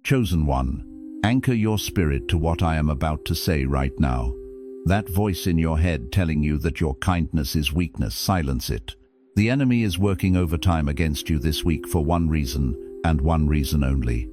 Chosen one, anchor your spirit to what I am about to say right now. That voice in your head telling you that your kindness is weakness, silence it. The enemy is working overtime against you this week for one reason, and one reason only.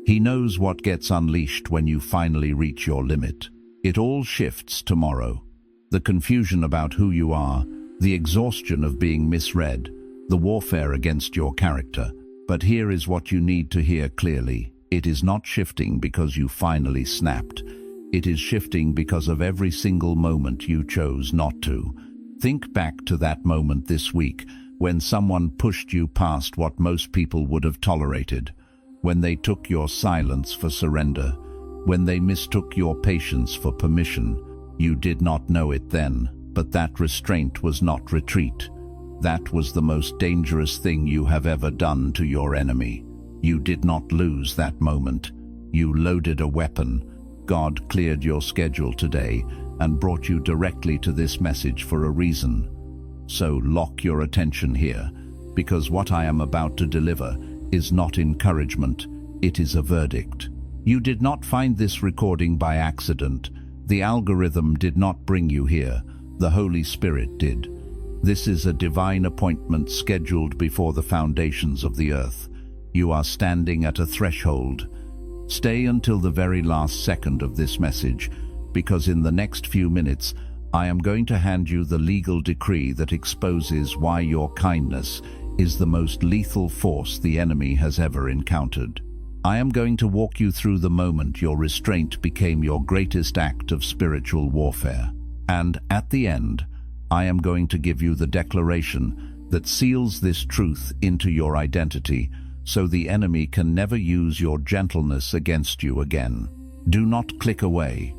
He knows what gets unleashed when you finally reach your limit. It all shifts tomorrow. The confusion about who you are, the exhaustion of being misread, the warfare against your character. But here is what you need to hear clearly. It is not shifting because you finally snapped. It is shifting because of every single moment you chose not to. Think back to that moment this week when someone pushed you past what most people would have tolerated, when they took your silence for surrender, when they mistook your patience for permission. You did not know it then, but that restraint was not retreat. That was the most dangerous thing you have ever done to your enemy. You did not lose that moment. You loaded a weapon. God cleared your schedule today and brought you directly to this message for a reason. So lock your attention here, because what I am about to deliver is not encouragement, it is a verdict. You did not find this recording by accident. The algorithm did not bring you here. The Holy Spirit did. This is a divine appointment scheduled before the foundations of the earth. You are standing at a threshold. Stay until the very last second of this message, because in the next few minutes, I am going to hand you the legal decree that exposes why your kindness is the most lethal force the enemy has ever encountered. I am going to walk you through the moment your restraint became your greatest act of spiritual warfare. And at the end, I am going to give you the declaration that seals this truth into your identity, so the enemy can never use your gentleness against you again. Do not click away.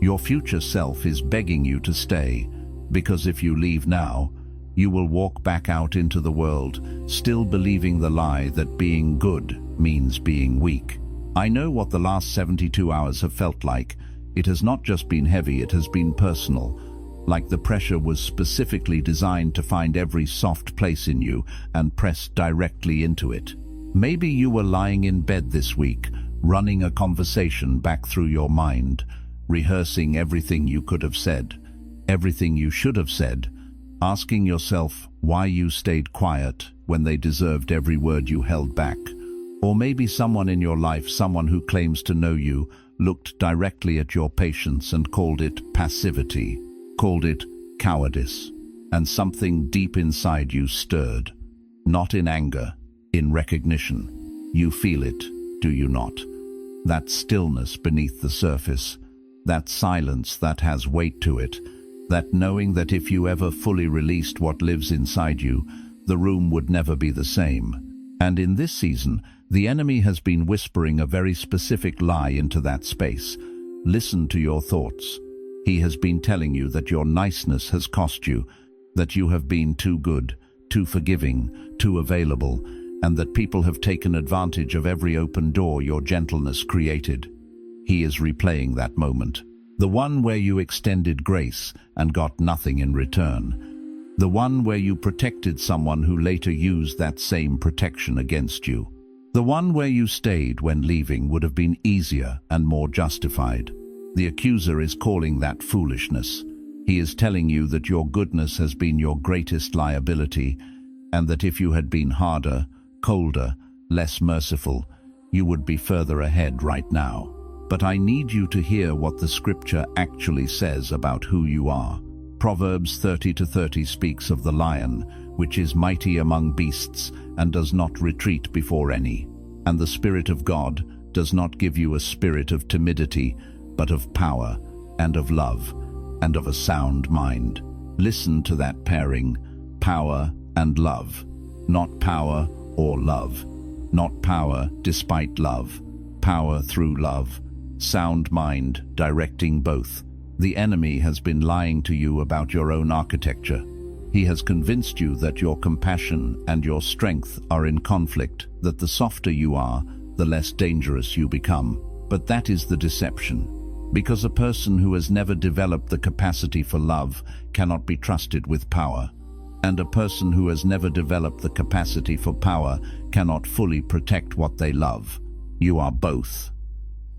Your future self is begging you to stay, because if you leave now, you will walk back out into the world, still believing the lie that being good means being weak. I know what the last 72 hours have felt like. It has not just been heavy, it has been personal. Like the pressure was specifically designed to find every soft place in you and press directly into it. Maybe you were lying in bed this week, running a conversation back through your mind, rehearsing everything you could have said, everything you should have said, asking yourself why you stayed quiet when they deserved every word you held back. Or maybe someone in your life, someone who claims to know you, looked directly at your patience and called it passivity, called it cowardice, and something deep inside you stirred. Not in anger, in recognition. You feel it, do you not? That stillness beneath the surface, that silence that has weight to it, that knowing that if you ever fully released what lives inside you, the room would never be the same. And in this season, the enemy has been whispering a very specific lie into that space. Listen to your thoughts. He has been telling you that your niceness has cost you, that you have been too good, too forgiving, too available, and that people have taken advantage of every open door your gentleness created. He is replaying that moment. The one where you extended grace and got nothing in return. The one where you protected someone who later used that same protection against you. The one where you stayed when leaving would have been easier and more justified. The accuser is calling that foolishness. He is telling you that your goodness has been your greatest liability, and that if you had been harder, colder, less merciful, you would be further ahead right now. But I need you to hear what the scripture actually says about who you are. Proverbs 30:30 speaks of the lion, which is mighty among beasts and does not retreat before any. And the Spirit of God does not give you a spirit of timidity, but of power and of love and of a sound mind. Listen to that pairing, power and love. Not power or love. Not power despite love. Power through love. Sound mind directing both. The enemy has been lying to you about your own architecture. He has convinced you that your compassion and your strength are in conflict, that the softer you are, the less dangerous you become. But that is the deception. Because a person who has never developed the capacity for love cannot be trusted with power. And a person who has never developed the capacity for power cannot fully protect what they love. You are both.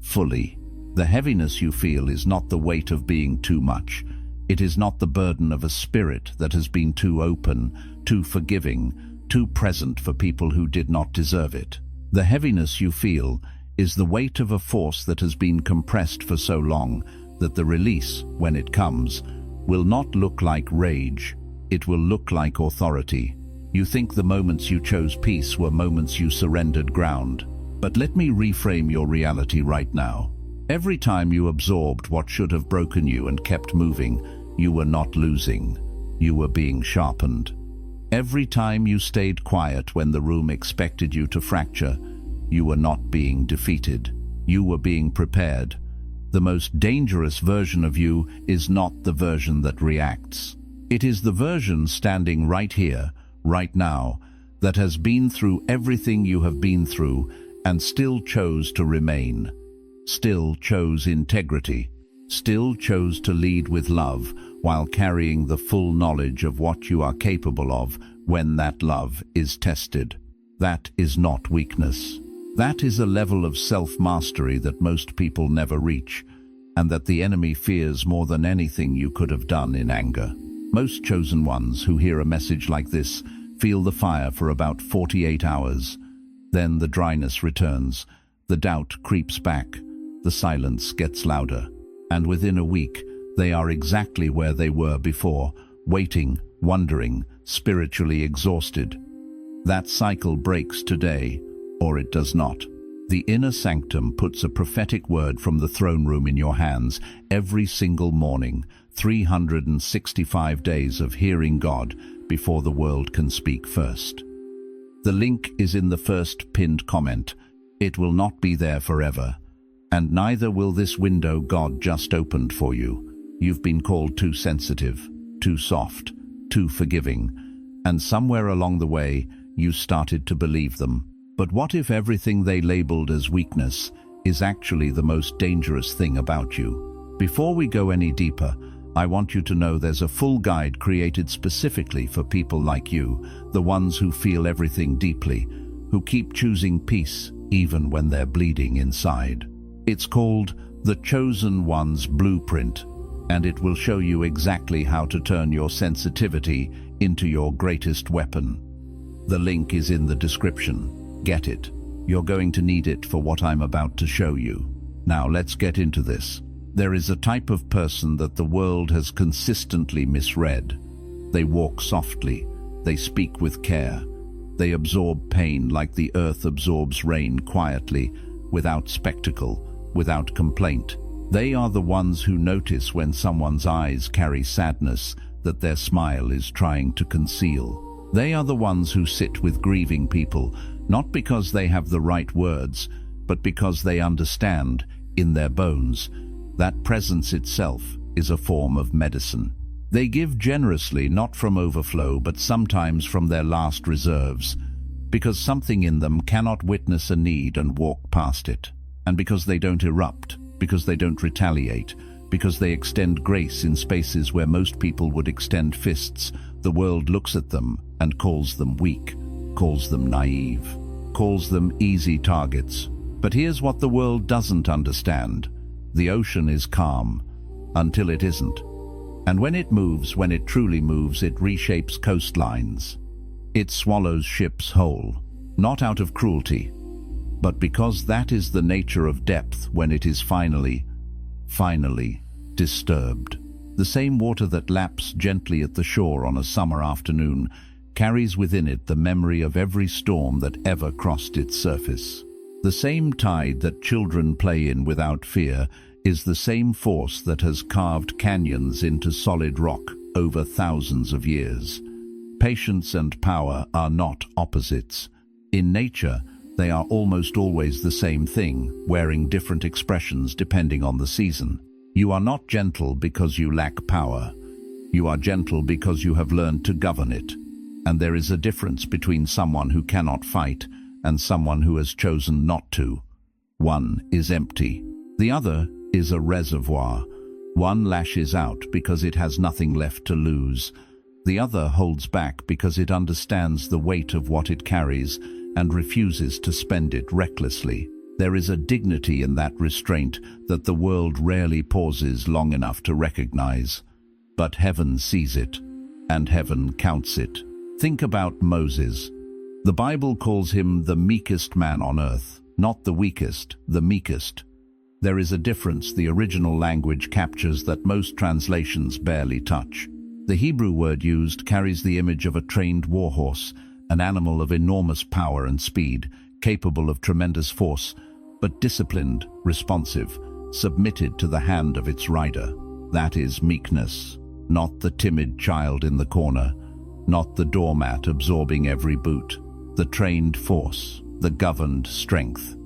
Fully. The heaviness you feel is not the weight of being too much. It is not the burden of a spirit that has been too open, too forgiving, too present for people who did not deserve it. The heaviness you feel is the weight of a force that has been compressed for so long that the release, when it comes, will not look like rage. It will look like authority. You think the moments you chose peace were moments you surrendered ground. But let me reframe your reality right now. Every time you absorbed what should have broken you and kept moving, you were not losing. You were being sharpened. Every time you stayed quiet when the room expected you to fracture, you were not being defeated. You were being prepared. The most dangerous version of you is not the version that reacts. It is the version standing right here, right now, that has been through everything you have been through and still chose to remain, still chose integrity, still chose to lead with love while carrying the full knowledge of what you are capable of when that love is tested. That is not weakness. That is a level of self-mastery that most people never reach, and that the enemy fears more than anything you could have done in anger. Most chosen ones who hear a message like this feel the fire for about 48 hours. Then the dryness returns, the doubt creeps back, the silence gets louder, and within a week they are exactly where they were before, waiting, wondering, spiritually exhausted. That cycle breaks today, or it does not. The inner sanctum puts a prophetic word from the throne room in your hands every single morning, 365 days of hearing God before the world can speak first. The link is in the first pinned comment. It will not be there forever, and neither will this window God just opened for you. You've been called too sensitive, too soft, too forgiving, and somewhere along the way you started to believe them. But what if everything they labeled as weakness is actually the most dangerous thing about you? Before we go any deeper, I want you to know there's a full guide created specifically for people like you, the ones who feel everything deeply, who keep choosing peace even when they're bleeding inside. It's called The Chosen One's Blueprint, and it will show you exactly how to turn your sensitivity into your greatest weapon. The link is in the description. Get it. You're going to need it for what I'm about to show you. Now let's get into this. There is a type of person that the world has consistently misread. They walk softly. They speak with care. They absorb pain like the earth absorbs rain quietly, without spectacle, without complaint. They are the ones who notice when someone's eyes carry sadness that their smile is trying to conceal. They are the ones who sit with grieving people, not because they have the right words, but because they understand, in their bones, that presence itself is a form of medicine. They give generously, not from overflow, but sometimes from their last reserves, because something in them cannot witness a need and walk past it. And because they don't erupt, because they don't retaliate, because they extend grace in spaces where most people would extend fists, the world looks at them and calls them weak, calls them naive, calls them easy targets. But here's what the world doesn't understand. The ocean is calm, until it isn't. And when it moves, when it truly moves, it reshapes coastlines. It swallows ships whole, not out of cruelty, but because that is the nature of depth when it is finally disturbed. The same water that laps gently at the shore on a summer afternoon carries within it the memory of every storm that ever crossed its surface. The same tide that children play in without fear is the same force that has carved canyons into solid rock over thousands of years. Patience and power are not opposites. In nature, they are almost always the same thing, wearing different expressions depending on the season. You are not gentle because you lack power. You are gentle because you have learned to govern it. And there is a difference between someone who cannot fight and someone who has chosen not to. One is empty. The other is a reservoir. One lashes out because it has nothing left to lose. The other holds back because it understands the weight of what it carries and refuses to spend it recklessly. There is a dignity in that restraint that the world rarely pauses long enough to recognize. But heaven sees it, and heaven counts it. Think about Moses. The Bible calls him the meekest man on earth, not the weakest, the meekest. There is a difference the original language captures that most translations barely touch. The Hebrew word used carries the image of a trained warhorse, an animal of enormous power and speed, capable of tremendous force, but disciplined, responsive, submitted to the hand of its rider. That is meekness, not the timid child in the corner, not the doormat absorbing every boot, the trained force, the governed strength.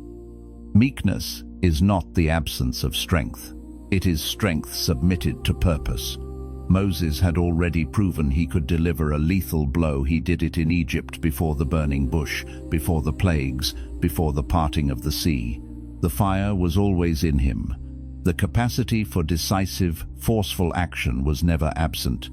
Meekness is not the absence of strength. It is strength submitted to purpose. Moses had already proven he could deliver a lethal blow. He did it in Egypt before the burning bush, before the plagues, before the parting of the sea. The fire was always in him. The capacity for decisive, forceful action was never absent.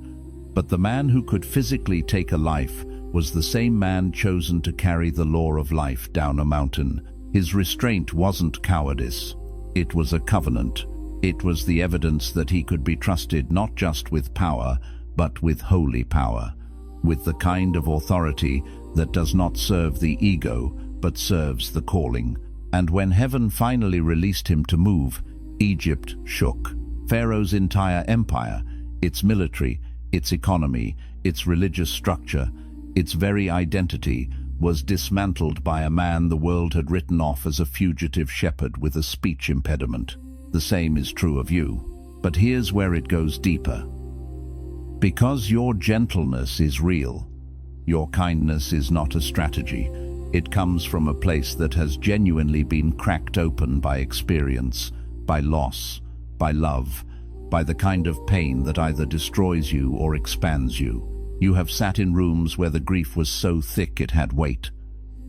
But the man who could physically take a life was the same man chosen to carry the law of life down a mountain. His restraint wasn't cowardice. It was a covenant. It was the evidence that he could be trusted not just with power, but with holy power, with the kind of authority that does not serve the ego, but serves the calling. And when heaven finally released him to move, Egypt shook. Pharaoh's entire empire, its military, its economy, its religious structure, its very identity, was dismantled by a man the world had written off as a fugitive shepherd with a speech impediment. The same is true of you. But here's where it goes deeper. Because your gentleness is real, your kindness is not a strategy. It comes from a place that has genuinely been cracked open by experience, by loss, by love, by the kind of pain that either destroys you or expands you. You have sat in rooms where the grief was so thick it had weight.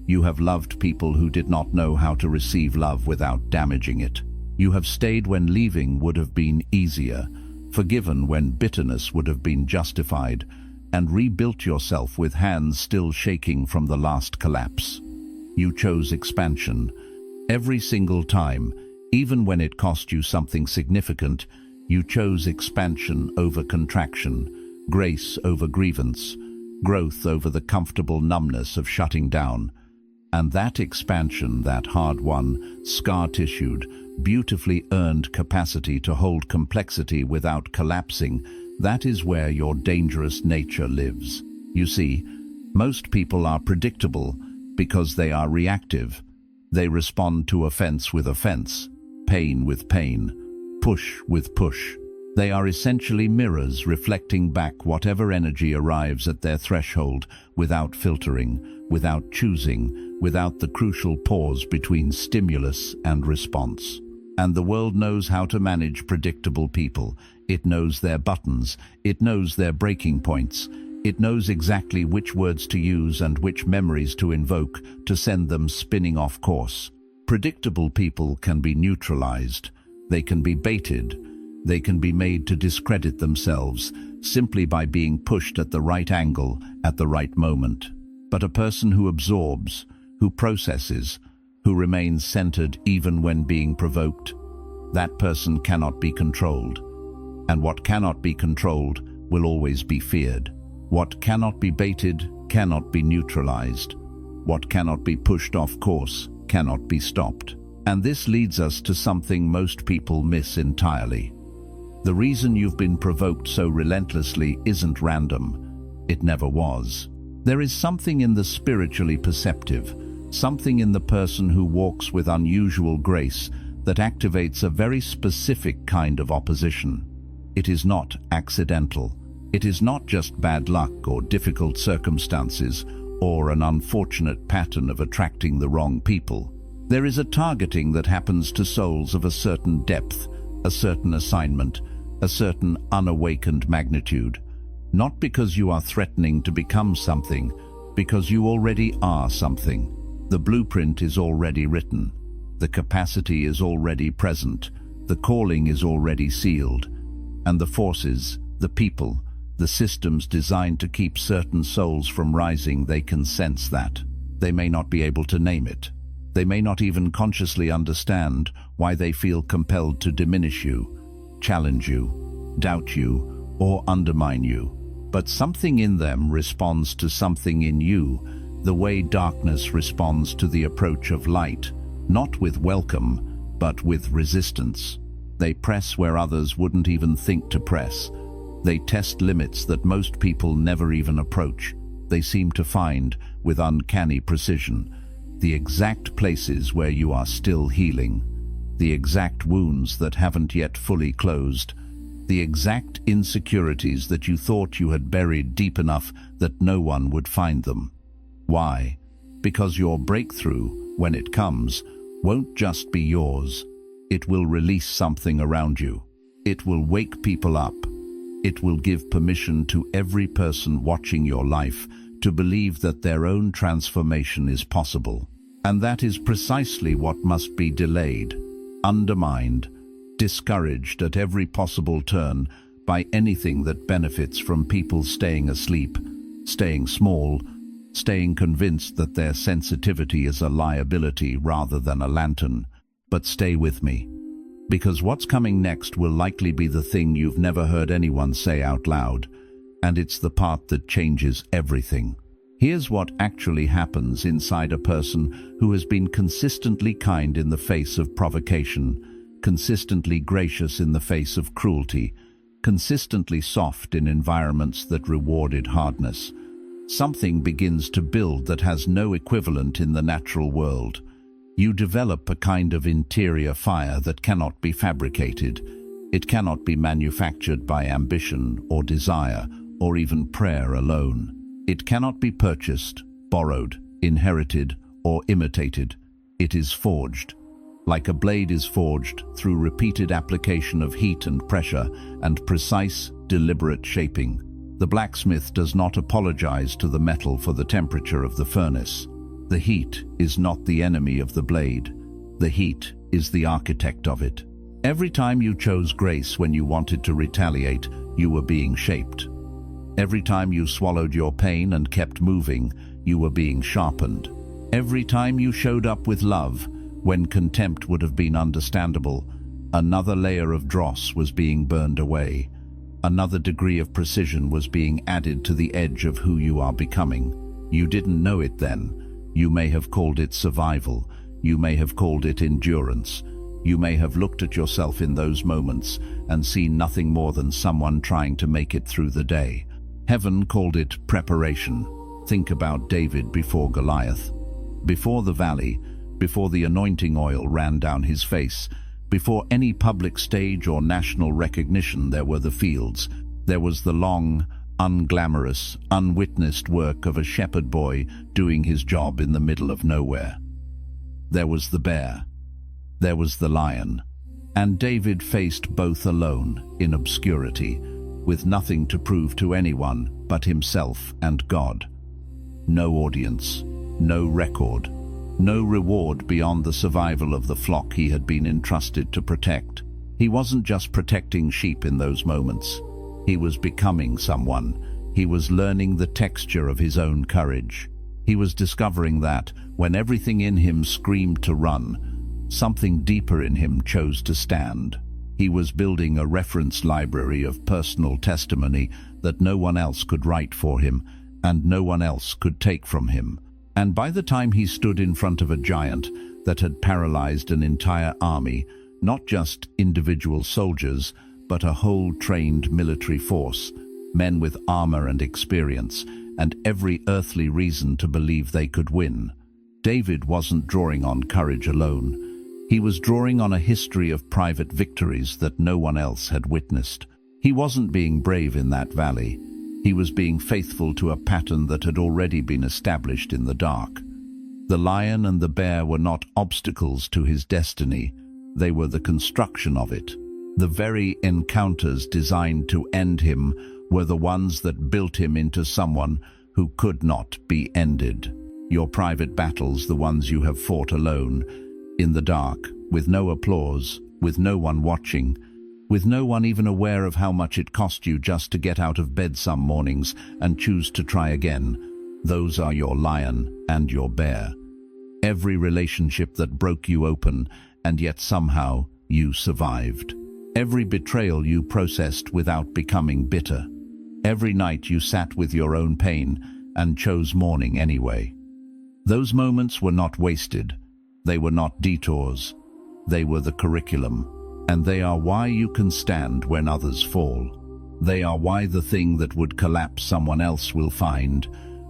You have loved people who did not know how to receive love without damaging it. You have stayed when leaving would have been easier, forgiven when bitterness would have been justified, and rebuilt yourself with hands still shaking from the last collapse. You chose expansion. Every single time, even when it cost you something significant, you chose expansion over contraction, grace over grievance, growth over the comfortable numbness of shutting down. And that expansion, that hard-won, scar-tissued, beautifully earned capacity to hold complexity without collapsing, that is where your dangerous nature lives. You see, most people are predictable because they are reactive. They respond to offense with offense, pain with pain, push with push. They are essentially mirrors reflecting back whatever energy arrives at their threshold without filtering, without choosing, without the crucial pause between stimulus and response. And the world knows how to manage predictable people. It knows their buttons. It knows their breaking points. It knows exactly which words to use and which memories to invoke to send them spinning off course. Predictable people can be neutralized. They can be baited. They can be made to discredit themselves simply by being pushed at the right angle at the right moment. But a person who absorbs, who processes, who remains centered even when being provoked, that person cannot be controlled. And what cannot be controlled will always be feared. What cannot be baited cannot be neutralized. What cannot be pushed off course cannot be stopped. And this leads us to something most people miss entirely. The reason you've been provoked so relentlessly isn't random. It never was. There is something in the spiritually perceptive, something in the person who walks with unusual grace that activates a very specific kind of opposition. It is not accidental. It is not just bad luck or difficult circumstances or an unfortunate pattern of attracting the wrong people. There is a targeting that happens to souls of a certain depth, a certain assignment, a certain unawakened magnitude. Not because you are threatening to become something, because you already are something. The blueprint is already written. The capacity is already present. The calling is already sealed. And the forces, the people, the systems designed to keep certain souls from rising, they can sense that. They may not be able to name it. They may not even consciously understand why they feel compelled to diminish you, challenge you, doubt you, or undermine you. But something in them responds to something in you, the way darkness responds to the approach of light, not with welcome, but with resistance. They press where others wouldn't even think to press. They test limits that most people never even approach. They seem to find, with uncanny precision, the exact places where you are still healing, the exact wounds that haven't yet fully closed, the exact insecurities that you thought you had buried deep enough that no one would find them. Why? Because your breakthrough, when it comes, won't just be yours. It will release something around you. It will wake people up. It will give permission to every person watching your life to believe that their own transformation is possible. And that is precisely what must be delayed, undermined, discouraged at every possible turn by anything that benefits from people staying asleep, staying small, staying convinced that their sensitivity is a liability rather than a lantern. But stay with me, because what's coming next will likely be the thing you've never heard anyone say out loud, and it's the part that changes everything. Here's what actually happens inside a person who has been consistently kind in the face of provocation, consistently gracious in the face of cruelty, consistently soft in environments that rewarded hardness. Something begins to build that has no equivalent in the natural world. You develop a kind of interior fire that cannot be fabricated. It cannot be manufactured by ambition or desire or even prayer alone. It cannot be purchased, borrowed, inherited, or imitated. It is forged. Like a blade is forged through repeated application of heat and pressure and precise, deliberate shaping. The blacksmith does not apologize to the metal for the temperature of the furnace. The heat is not the enemy of the blade. The heat is the architect of it. Every time you chose grace when you wanted to retaliate, you were being shaped. Every time you swallowed your pain and kept moving, you were being sharpened. Every time you showed up with love, when contempt would have been understandable, another layer of dross was being burned away. Another degree of precision was being added to the edge of who you are becoming. You didn't know it then. You may have called it survival. You may have called it endurance. You may have looked at yourself in those moments and seen nothing more than someone trying to make it through the day. Heaven called it preparation. Think about David before Goliath. Before the valley, before the anointing oil ran down his face, before any public stage or national recognition, there were the fields. There was the long, unglamorous, unwitnessed work of a shepherd boy doing his job in the middle of nowhere. There was the bear. There was the lion. And David faced both alone, in obscurity, with nothing to prove to anyone but himself and God. No audience, no record, no reward beyond the survival of the flock he had been entrusted to protect. He wasn't just protecting sheep in those moments. He was becoming someone. He was learning the texture of his own courage. He was discovering that, when everything in him screamed to run, something deeper in him chose to stand. He was building a reference library of personal testimony that no one else could write for him and no one else could take from him. And by the time he stood in front of a giant that had paralyzed an entire army, not just individual soldiers, but a whole trained military force, men with armor and experience, and every earthly reason to believe they could win, David wasn't drawing on courage alone. He was drawing on a history of private victories that no one else had witnessed. He wasn't being brave in that valley. He was being faithful to a pattern that had already been established in the dark. The lion and the bear were not obstacles to his destiny. They were the construction of it. The very encounters designed to end him were the ones that built him into someone who could not be ended. Your private battles, the ones you have fought alone, in the dark, with no applause, with no one watching, with no one even aware of how much it cost you just to get out of bed some mornings and choose to try again. Those are your lion and your bear. every relationship that broke you open, and yet somehow you survived. Every betrayal you processed without becoming bitter. Every night you sat with your own pain and chose mourning anyway. Those moments were not wasted. They were not detours. They were the curriculum. And they are why you can stand when others fall. They are why the thing that would collapse someone else will find,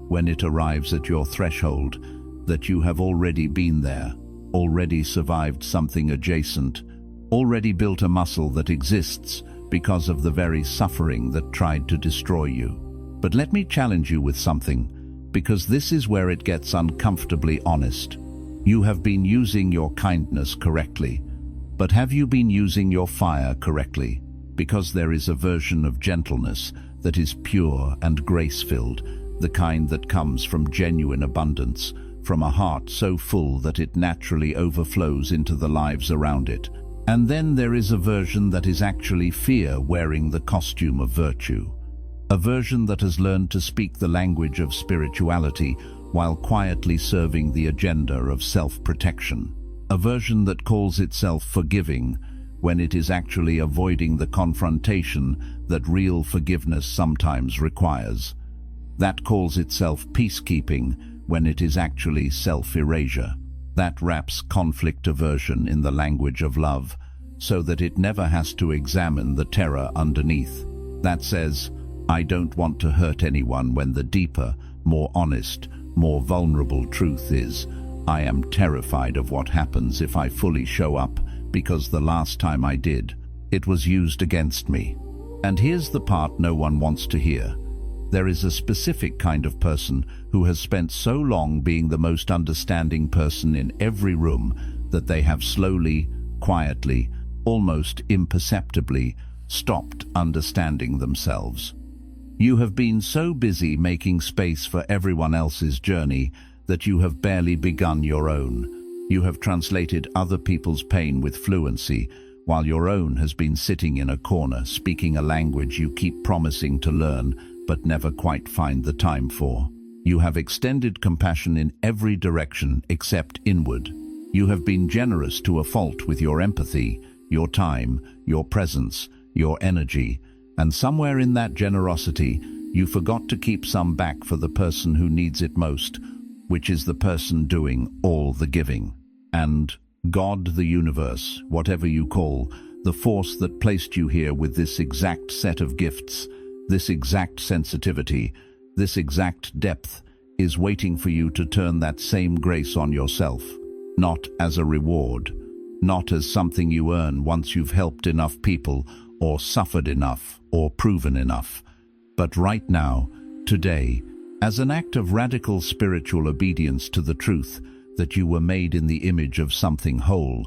when it arrives at your threshold, that you have already been there, already survived something adjacent, already built a muscle that exists because of the very suffering that tried to destroy you. But let me challenge you with something, because this is where it gets uncomfortably honest. You have been using your kindness correctly, but have you been using your fire correctly? Because there is a version of gentleness that is pure and grace-filled, the kind that comes from genuine abundance, from a heart so full that it naturally overflows into the lives around it. And then there is a version that is actually fear wearing the costume of virtue. A version that has learned to speak the language of spirituality while quietly serving the agenda of self-protection. A version that calls itself forgiving when it is actually avoiding the confrontation that real forgiveness sometimes requires. That calls itself peacekeeping when it is actually self-erasure. That wraps conflict aversion in the language of love, so that it never has to examine the terror underneath. That says, I don't want to hurt anyone, when the deeper, more honest, more vulnerable truth is, I am terrified of what happens if I fully show up, because the last time I did, it was used against me. And here's the part no one wants to hear. There is a specific kind of person who has spent so long being the most understanding person in every room that they have slowly, quietly, almost imperceptibly stopped understanding themselves. You have been so busy making space for everyone else's journey that you have barely begun your own. You have translated other people's pain with fluency, while your own has been sitting in a corner speaking a language you keep promising to learn but never quite find the time for. You have extended compassion in every direction except inward. You have been generous to a fault with your empathy, your time, your presence, your energy, and somewhere in that generosity, you forgot to keep some back for the person who needs it most, which is the person doing all the giving. And God, the universe, whatever you call, the force that placed you here with this exact set of gifts, this exact sensitivity, this exact depth, is waiting for you to turn that same grace on yourself, not as a reward, not as something you earn once you've helped enough people or suffered enough or proven enough, but right now, today, as an act of radical spiritual obedience to the truth that you were made in the image of something whole,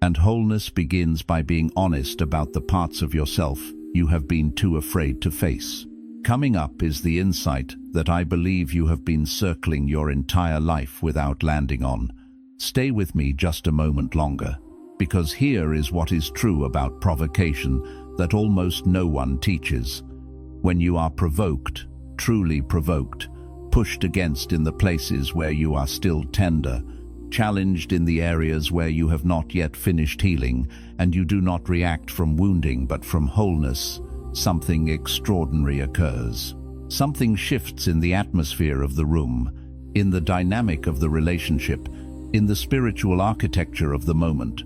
and wholeness begins by being honest about the parts of yourself you have been too afraid to face. Coming up is the insight that I believe you have been circling your entire life without landing on. Stay with me just a moment longer, because here is what is true about provocation that almost no one teaches. When you are provoked, truly provoked, pushed against in the places where you are still tender, challenged in the areas where you have not yet finished healing, and you do not react from wounding but from wholeness, something extraordinary occurs. Something shifts in the atmosphere of the room, in the dynamic of the relationship, in the spiritual architecture of the moment.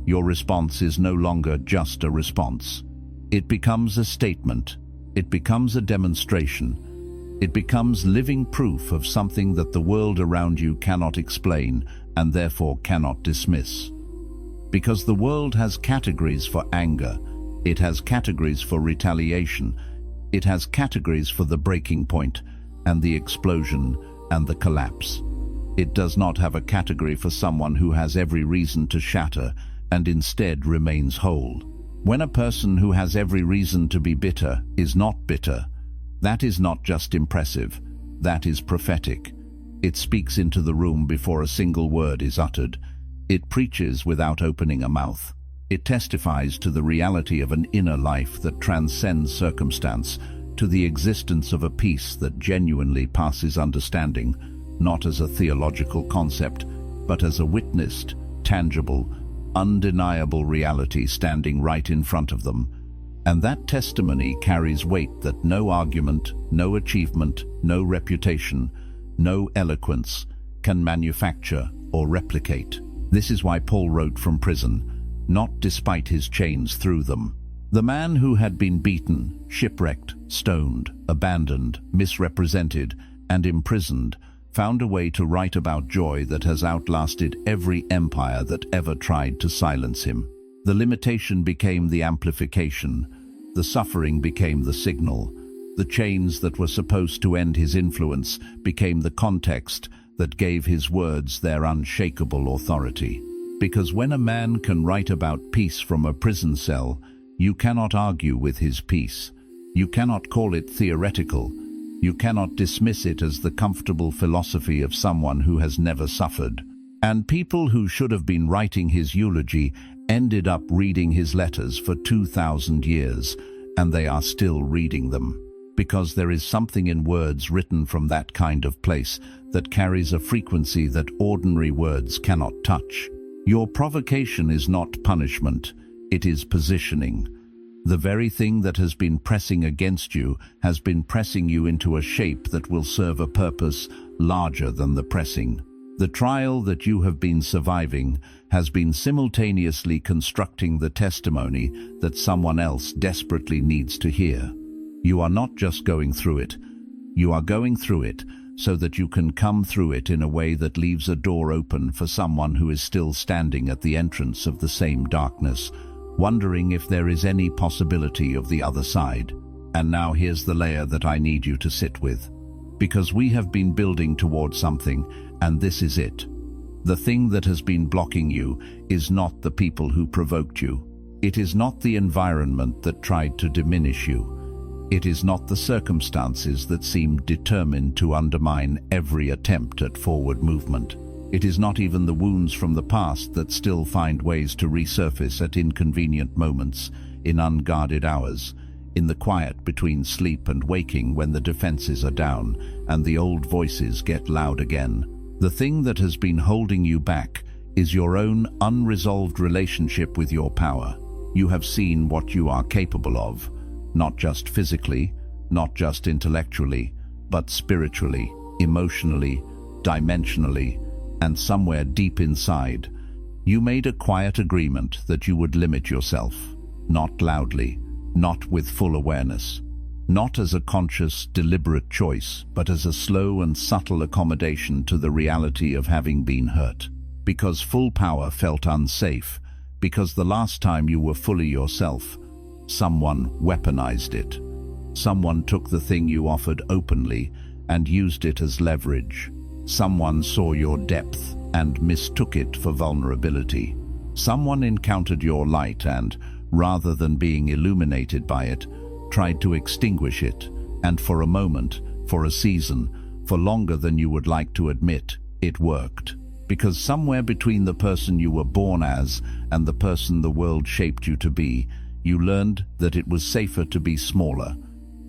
Your response is no longer just a response. It becomes a statement. It becomes a demonstration. It becomes living proof of something that the world around you cannot explain and therefore cannot dismiss. Because the world has categories for anger, it has categories for retaliation, it has categories for the breaking point and the explosion and the collapse. It does not have a category for someone who has every reason to shatter and instead remains whole. When a person who has every reason to be bitter is not bitter, that is not just impressive, that is prophetic. It speaks into the room before a single word is uttered. It preaches without opening a mouth. It testifies to the reality of an inner life that transcends circumstance, to the existence of a peace that genuinely passes understanding, not as a theological concept, but as a witnessed, tangible, undeniable reality standing right in front of them. And that testimony carries weight that no argument, no achievement, no reputation, no eloquence can manufacture or replicate. This is why Paul wrote from prison, not despite his chains through them. The man who had been beaten, shipwrecked, stoned, abandoned, misrepresented, and imprisoned found a way to write about joy that has outlasted every empire that ever tried to silence him. The limitation became the amplification. The suffering became the signal. The chains that were supposed to end his influence became the context that gave his words their unshakable authority. Because when a man can write about peace from a prison cell, you cannot argue with his peace. You cannot call it theoretical. You cannot dismiss it as the comfortable philosophy of someone who has never suffered. And people who should have been writing his eulogy ended up reading his letters for 2,000 years, and they are still reading them. Because there is something in words written from that kind of place that carries a frequency that ordinary words cannot touch. Your provocation is not punishment, it is positioning. The very thing that has been pressing against you has been pressing you into a shape that will serve a purpose larger than the pressing. The trial that you have been surviving has been simultaneously constructing the testimony that someone else desperately needs to hear. You are not just going through it. You are going through it so that you can come through it in a way that leaves a door open for someone who is still standing at the entrance of the same darkness, wondering if there is any possibility of the other side. And now here's the layer that I need you to sit with. Because we have been building towards something, and this is it. The thing that has been blocking you is not the people who provoked you. It is not the environment that tried to diminish you. It is not the circumstances that seemed determined to undermine every attempt at forward movement. It is not even the wounds from the past that still find ways to resurface at inconvenient moments, in unguarded hours, in the quiet between sleep and waking when the defenses are down and the old voices get loud again. The thing that has been holding you back is your own unresolved relationship with your power. You have seen what you are capable of, not just physically, not just intellectually, but spiritually, emotionally, dimensionally, and somewhere deep inside. You made a quiet agreement that you would limit yourself, not loudly, not with full awareness, not as a conscious, deliberate choice, but as a slow and subtle accommodation to the reality of having been hurt. Because full power felt unsafe, because the last time you were fully yourself, someone weaponized it. Someone took the thing you offered openly and used it as leverage. Someone saw your depth and mistook it for vulnerability. Someone encountered your light and, rather than being illuminated by it, tried to extinguish it, and for a moment, for a season, for longer than you would like to admit, it worked. Because somewhere between the person you were born as and the person the world shaped you to be, you learned that it was safer to be smaller.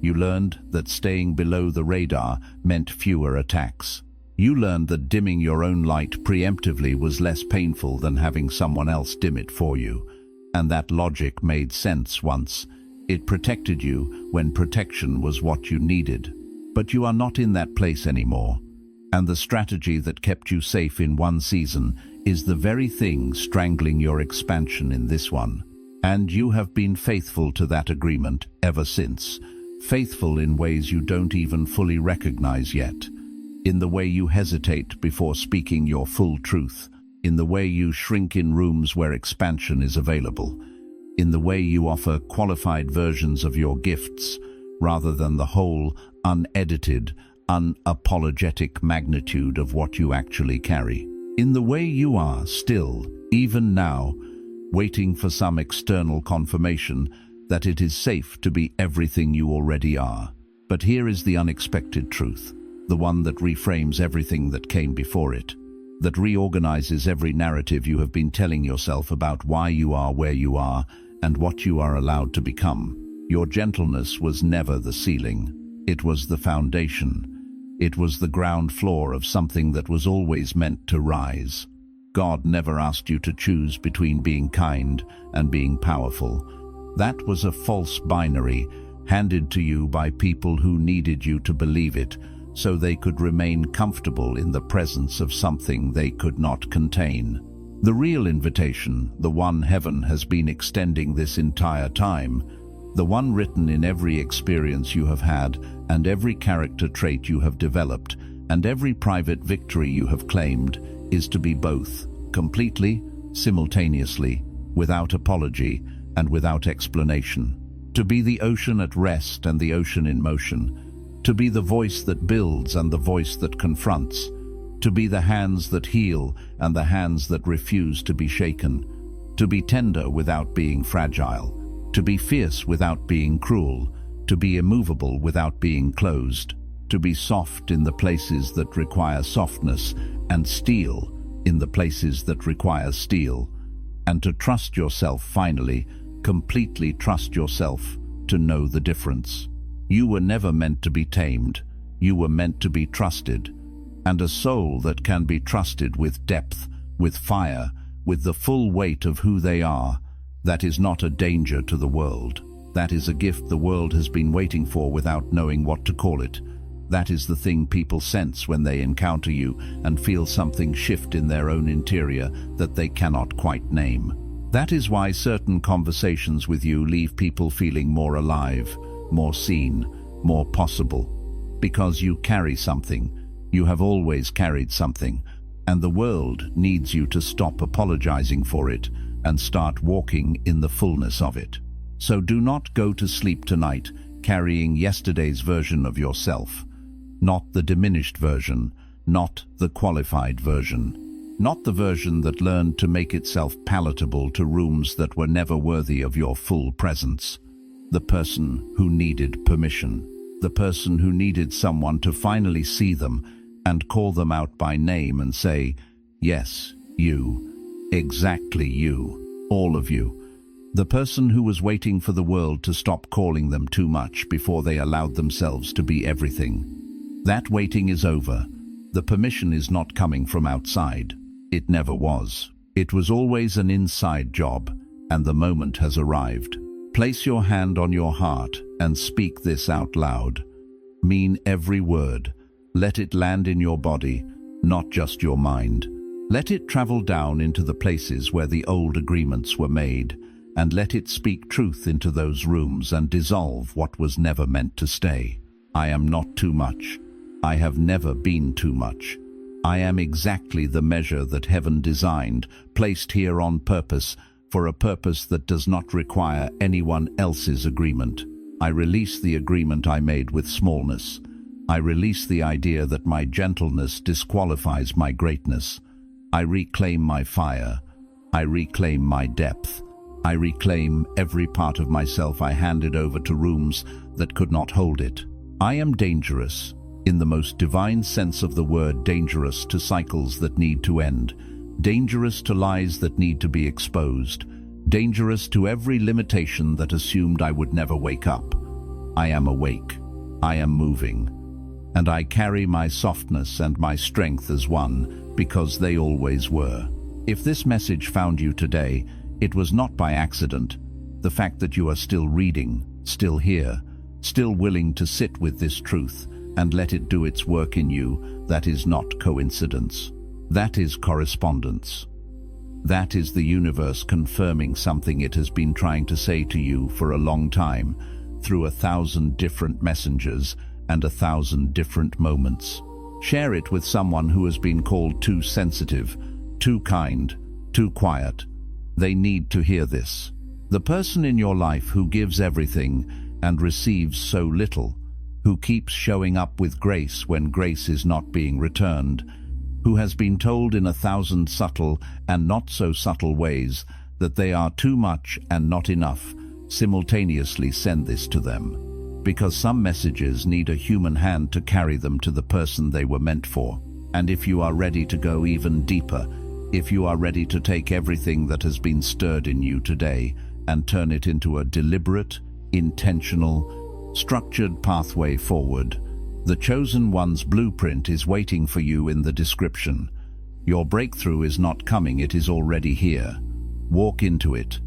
You learned that staying below the radar meant fewer attacks. You learned that dimming your own light preemptively was less painful than having someone else dim it for you. And that logic made sense once. It protected you when protection was what you needed. But you are not in that place anymore. And the strategy that kept you safe in one season is the very thing strangling your expansion in this one. And you have been faithful to that agreement ever since. Faithful in ways you don't even fully recognize yet. In the way you hesitate before speaking your full truth. In the way you shrink in rooms where expansion is available. In the way you offer qualified versions of your gifts, rather than the whole, unedited, unapologetic magnitude of what you actually carry. In the way you are still, even now, waiting for some external confirmation that it is safe to be everything you already are. But here is the unexpected truth, the one that reframes everything that came before it, that reorganizes every narrative you have been telling yourself about why you are where you are and what you are allowed to become. Your gentleness was never the ceiling. It was the foundation. It was the ground floor of something that was always meant to rise. God never asked you to choose between being kind and being powerful. That was a false binary handed to you by people who needed you to believe it so they could remain comfortable in the presence of something they could not contain. The real invitation, the one heaven has been extending this entire time, the one written in every experience you have had and every character trait you have developed and every private victory you have claimed, is to be both, completely, simultaneously, without apology and without explanation. To be the ocean at rest and the ocean in motion. To be the voice that builds and the voice that confronts. To be the hands that heal and the hands that refuse to be shaken. To be tender without being fragile. To be fierce without being cruel. To be immovable without being closed. To be soft in the places that require softness and steel in the places that require steel. And to trust yourself finally, completely trust yourself, to know the difference. You were never meant to be tamed. You were meant to be trusted. And a soul that can be trusted with depth, with fire, with the full weight of who they are, that is not a danger to the world. That is a gift the world has been waiting for without knowing what to call it. That is the thing people sense when they encounter you and feel something shift in their own interior that they cannot quite name. That is why certain conversations with you leave people feeling more alive, more seen, more possible. Because you carry something. You have always carried something. And the world needs you to stop apologizing for it and start walking in the fullness of it. So do not go to sleep tonight carrying yesterday's version of yourself. Not the diminished version, not the qualified version. Not the version that learned to make itself palatable to rooms that were never worthy of your full presence. The person who needed permission. The person who needed someone to finally see them and call them out by name and say, yes, you, exactly you, all of you. The person who was waiting for the world to stop calling them too much before they allowed themselves to be everything. That waiting is over. The permission is not coming from outside. It never was. It was always an inside job, and the moment has arrived. Place your hand on your heart and speak this out loud. Mean every word. Let it land in your body, not just your mind. Let it travel down into the places where the old agreements were made, and let it speak truth into those rooms and dissolve what was never meant to stay. I am not too much. I have never been too much. I am exactly the measure that heaven designed, placed here on purpose, for a purpose that does not require anyone else's agreement. I release the agreement I made with smallness. I release the idea that my gentleness disqualifies my greatness. I reclaim my fire. I reclaim my depth. I reclaim every part of myself I handed over to rooms that could not hold it. I am dangerous, in the most divine sense of the word, dangerous to cycles that need to end, dangerous to lies that need to be exposed, dangerous to every limitation that assumed I would never wake up. I am awake. I am moving. And I carry my softness and my strength as one, because they always were. If this message found you today, it was not by accident. The fact that you are still reading, still here, still willing to sit with this truth and let it do its work in you, that is not coincidence. That is correspondence. That is the universe confirming something it has been trying to say to you for a long time, through 1,000 different messengers and 1,000 different moments. Share it with someone who has been called too sensitive, too kind, too quiet. They need to hear this. The person in your life who gives everything and receives so little, who keeps showing up with grace when grace is not being returned, who has been told in 1,000 subtle and not so subtle ways that they are too much and not enough, simultaneously send this to them. Because some messages need a human hand to carry them to the person they were meant for. And if you are ready to go even deeper, if you are ready to take everything that has been stirred in you today and turn it into a deliberate, intentional, structured pathway forward, the Chosen One's blueprint is waiting for you in the description. Your breakthrough is not coming, it is already here. Walk into it.